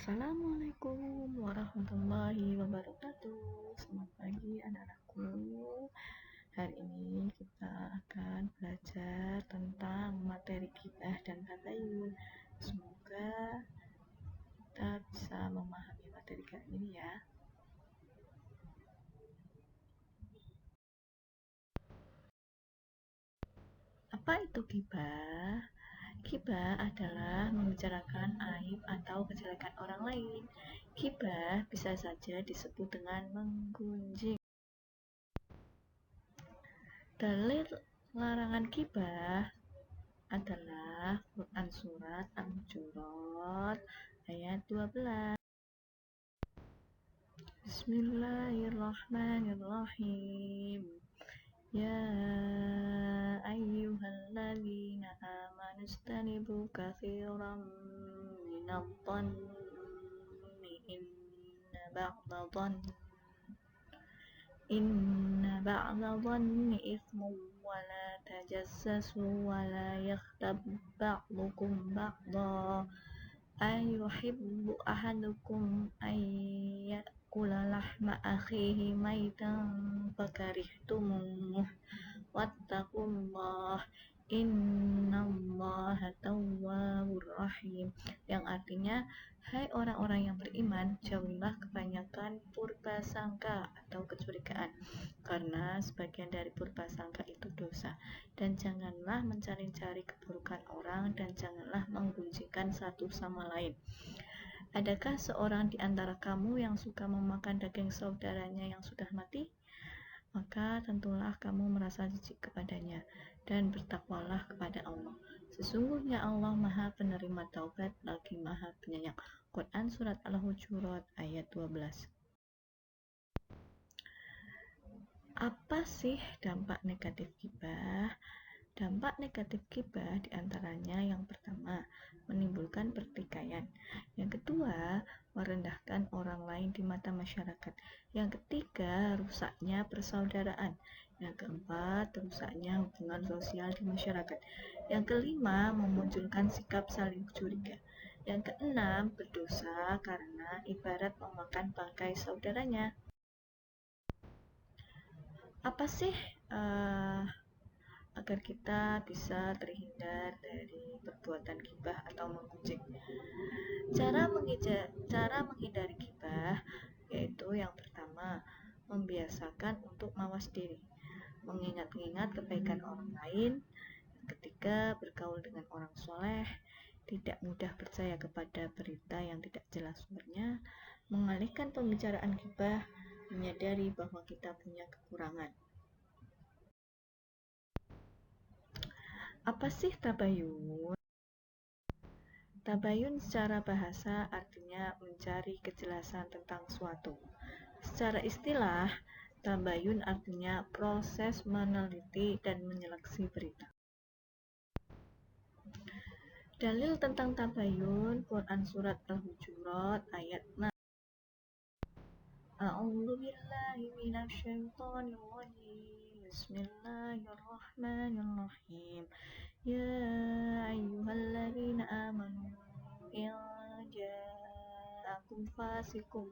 Assalamualaikum warahmatullahi wabarakatuh. Selamat pagi anak-anakku. Hari ini kita akan belajar tentang materi ghibah dan tabayun. Semoga kita bisa memahami materi kali ini ya. Apa itu ghibah? Ghibah adalah membicarakan aib atau kejelekan orang lain. Ghibah bisa saja disebut dengan menggunjing. Dalil larangan ghibah adalah Quran Surat Al-Hujurat ayat 12. Bismillahirrahmanirrahim. Ya ayyuhalladzina amanu istanibu katsiran minadh-dhanni inna ba'da dhanni ithmun wa la tajassasu wa la yaghtab ba'dukum ba'dha ayuhibbu ahadukum an ya'kula lahma akhihi maitan fakarihtumuh wattaqullah innallaha tawwabur rahim, yang artinya, hai orang-orang yang beriman, jauhilah kebanyakan purbasangka atau kecurigaan, karena sebagian dari purbasangka itu dosa, dan janganlah mencari-cari keburukan orang, dan janganlah menggunjingkan satu sama lain. Adakah seorang di antara kamu yang suka memakan daging saudaranya yang sudah mati? Maka tentulah kamu merasa jijik kepadanya, dan bertakwalah kepada Allah. Sesungguhnya Allah Maha Penerima Taubat lagi Maha Penyayang. Quran Surat Al-Hujurat ayat 12. Apa sih dampak negatif ghibah? Dampak negatif ghibah diantaranya yang pertama, menimbulkan pertikaian. Yang kedua, merendahkan orang lain di mata masyarakat. Yang ketiga, rusaknya persaudaraan. Yang keempat, rusaknya hubungan sosial di masyarakat. Yang kelima, memunculkan sikap saling curiga. Yang keenam, berdosa karena ibarat memakan bangkai saudaranya. Apa sih agar kita bisa terhindar dari perbuatan ghibah atau menggunjing? Cara menghindari ghibah yaitu yang pertama, membiasakan untuk mawas diri, mengingat-ingat kebaikan orang lain. Yang ketiga, bergaul dengan orang soleh, tidak mudah percaya kepada berita yang tidak jelas sumbernya, mengalihkan pembicaraan ghibah, menyadari bahwa kita punya kekurangan. Apa sih tabayun? Tabayun secara bahasa artinya mencari kejelasan tentang suatu. Secara istilah, tabayun artinya proses meneliti dan menyeleksi berita. Dalil tentang tabayun, Quran Surat Al-Hujurat ayat 6. A'udzu billahi minasyaitonir rajim. Bismillahirrahmanirrahim. Ya ayyuhalladzina amanu in ja'akum fasiqun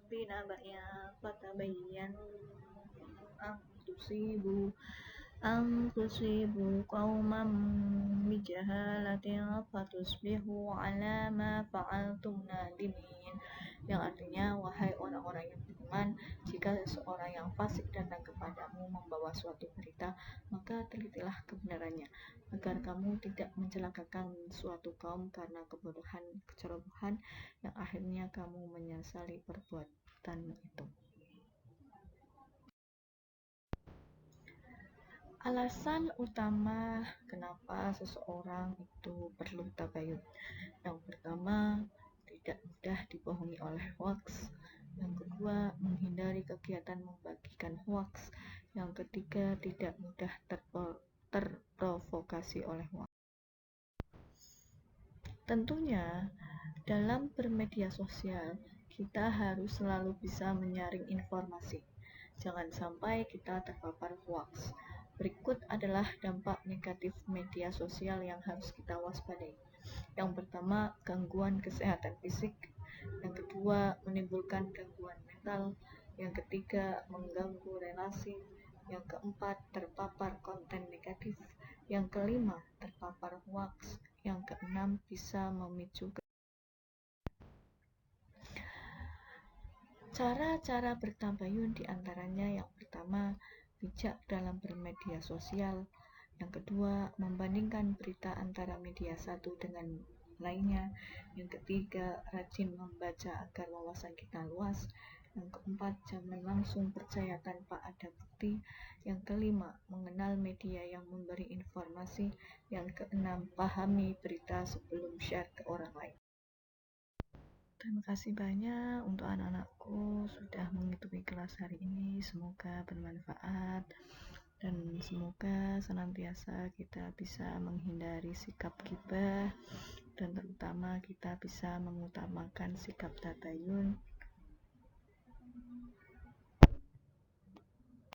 binaba'in fatabayyanu an tusibu qauman bijahalatin fatusbihu ala ma fa'altum nadimin, yang artinya, wahai orang-orang yang beriman, jika seseorang yang fasik datang kepadamu membawa suatu berita, maka telitilah kebenarannya, agar kamu tidak mencelakakan suatu kaum karena kebodohan kecerobohan, yang akhirnya kamu menyesali perbuatan itu. Alasan utama kenapa seseorang itu perlu tabayun. Yang pertama, tidak mudah dibohongi oleh hoaks. Yang kedua, menghindari kegiatan membagikan hoaks. Yang ketiga, tidak mudah terprovokasi oleh hoaks. Tentunya, dalam bermedia sosial, kita harus selalu bisa menyaring informasi. Jangan sampai kita terpapar hoaks. Berikut adalah dampak negatif media sosial yang harus kita waspadai. Yang pertama, gangguan kesehatan fisik. Yang kedua, menimbulkan gangguan mental. Yang ketiga, mengganggu relasi. Yang keempat, terpapar konten negatif. Yang kelima, terpapar hoax. Yang keenam, bisa memicu cara-cara bertabayun diantaranya yang pertama, bijak dalam bermedia sosial. Yang kedua, membandingkan berita antara media satu dengan lainnya. Yang ketiga, rajin membaca agar wawasan kita luas. Yang keempat, jangan langsung percaya tanpa ada bukti. Yang kelima, mengenal media yang memberi informasi. Yang keenam, pahami berita sebelum share ke orang lain. Terima kasih banyak untuk anak-anakku sudah mengikuti kelas hari ini. Semoga bermanfaat dan semoga senantiasa kita bisa menghindari sikap ghibah dan terutama kita bisa mengutamakan sikap tabayun